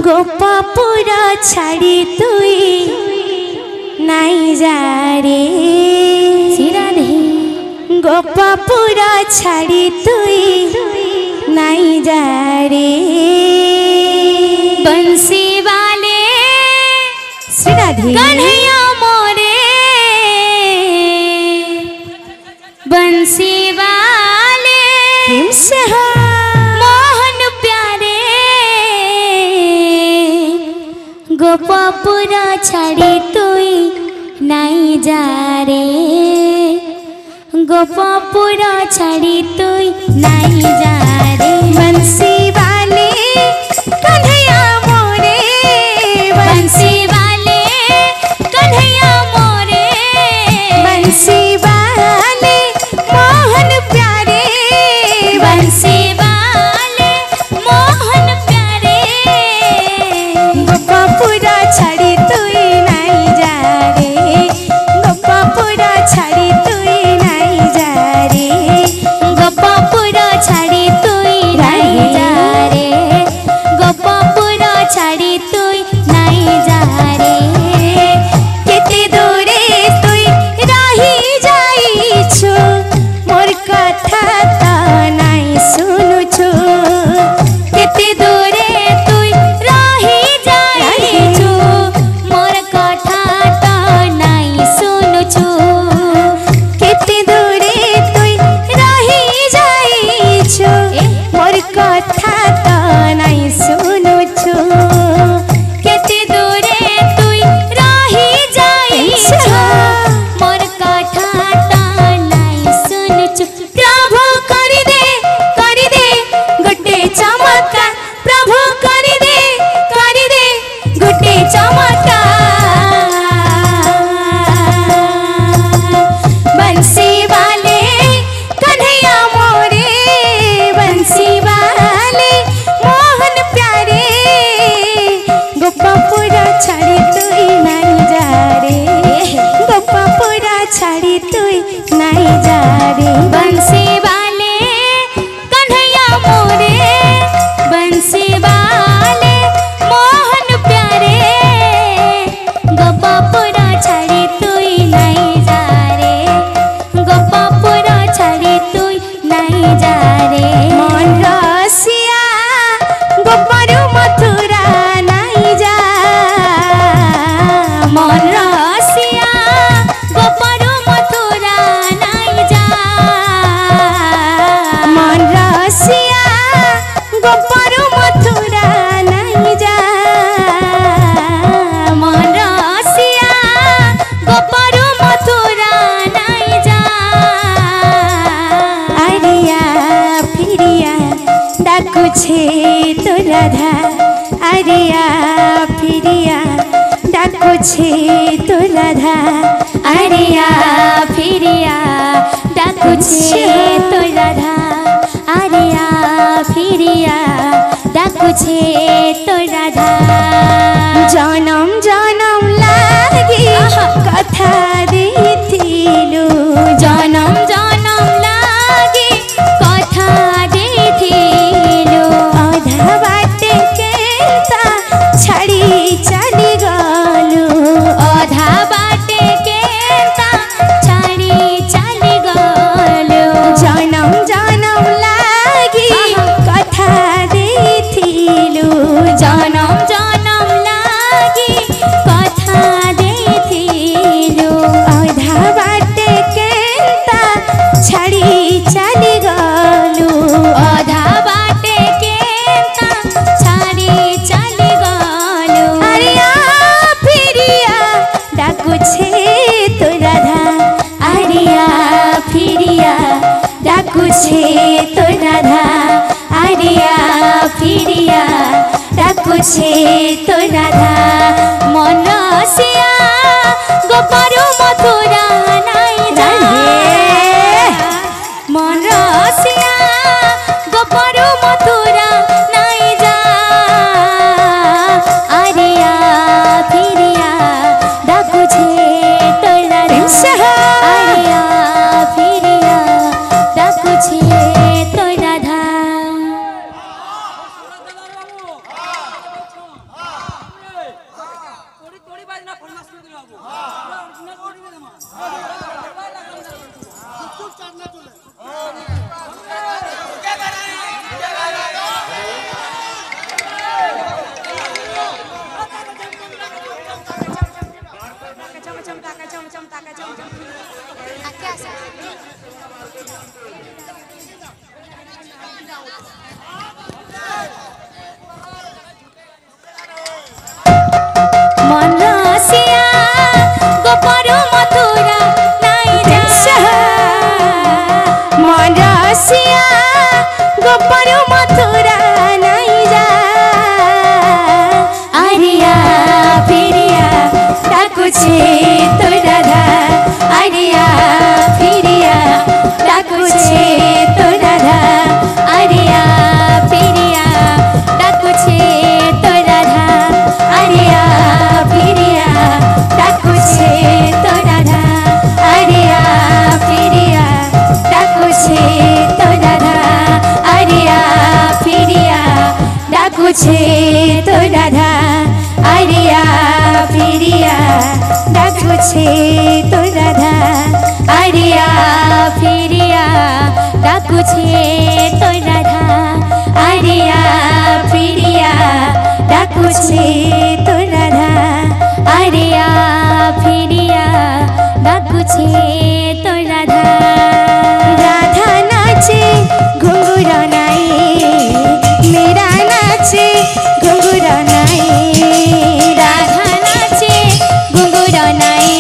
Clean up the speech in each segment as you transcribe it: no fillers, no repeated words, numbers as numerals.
गोपापुर छाड़ी तुई नहीं जा रे गोपापुर छाड़ी तुई नहीं जा रे बंसी वाले कन्हैया मोरे बंसी वाले मोहन प्यारे गोपापुर छाड़ी तुई नहीं जा रे गोपापुर छाड़ी तुई नहीं जा रे बंसी वाले कन्हैया मोरे बंसी वाले कन्हैया मोरे बंसी वाले मोहन प्यारे बंसी वाले मोहन प्यारे गोपापुर छाड़ी तुई नहीं जा रे गोपापुर छाड़ी तुई नहीं जा रे गोपापुर छाड़ी तुई नहीं जा रे गोपापुर छाड़ी तुई नहीं जा रे केते दूरे तुई रही जाइछु मोर कथा त नहीं सुनुछु केते दूरे तुई रही जाइछु मोर कथा त नहीं सुनुछु केते दूरे तुई रही जाइछु मोर कथा त नहीं सुनुछु केते दूरे तुई रही जाइछु मोर कथा त नहीं सुनुछु प्रभु कर दे गोटे चमत्कार प्रभु कर दे गोटे चमत्कार बंसी वाले कन्हैया मोरे बंसी वाले मोहन प्यारे गोपापुर छाड़ी तुई नहीं जा रे गोपापुर छाड़ी तुई नहीं जा रे बंसी वाले कन्हैया मोरे बंसी वाले मोहन प्यारे गोपापुर छाड़ी तुई नहीं जा रे गोपापुर छाड़ी तुई नहीं जा रे मन रसिया गोपारू मथुरा नहीं जा मन रसिया गोपारू मथुरा नहीं जा मन रसिया गोपारू मथुरा नहीं जा मन रसिया गोपारू मथुरा नहीं जा आरिया फिरिया डाकू छे तो राधा आरिया फिरिया डाकू छे तो राधा आरिया फिरिया डाकू छे तो राधा आरिया फिरिया डाकू छे तो राधा जनम जनम लागी कथा देथिलु जनम जनम लागी कथा देथिलु अधा बाटे केता छाड़ी चली गलु अधा बाटे केता छाड़ी चली गलु जनम जनम लागी कथा देथिलु जनम जनम लागी कथा देथिलु अधा बाटे केता छाड़ी चली गलु अधा बाटे केता छाड़ी चली गलु आरिया फिरिया डाकू छे तो राधा आरिया फिरिया डाकू छे तो राधा आरिया फिरिया डाकू छे तो राधा मन रसिया गोपारू मथुरा नहीं जा मन रसिया गोपारू मथुरा नहीं जा आरिया फिरिया डाकू छे तो राधा आरिया फिरिया डाकू छे तो राधा मन रसिया गोपर मथुरा नहीं जा मन रसिया गोपर मथुरा नहीं जा आरिया फिरिया डाकुछे तो राधा आरिया फिरिया डाकुछे तो राधा आरिया फिरिया डाकुछे तो राधा आरिया फिरिया डाकुछे तो राधा आरिया फिरिया डाकुछे तो राधा आरिया फिरिया डाकुछे तो राधा आरिया फिरिया डाकुछे तो राधा आरिया फिरिया डाकुछे तो राधा आरिया फिरिया डाकुछे तो राधा आरिया फिरिया डाकुछे तो राधा राधा नाचे घुंघरू नाई मेरा नाचे घुंघरू नाई राधा नाचे घुंघरू नाई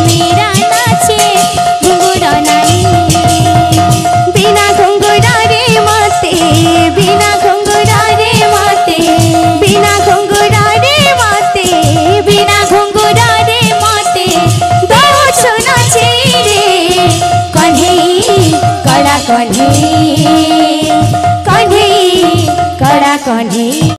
मेरा नाचे घुंघरू नाई बिना घुंघरू रे मते बिना घुंघरू रे मते बिना घुंघरू रे मते बिना घुंघरू रे मते दो नाचे रे कन्हई कला कन्हई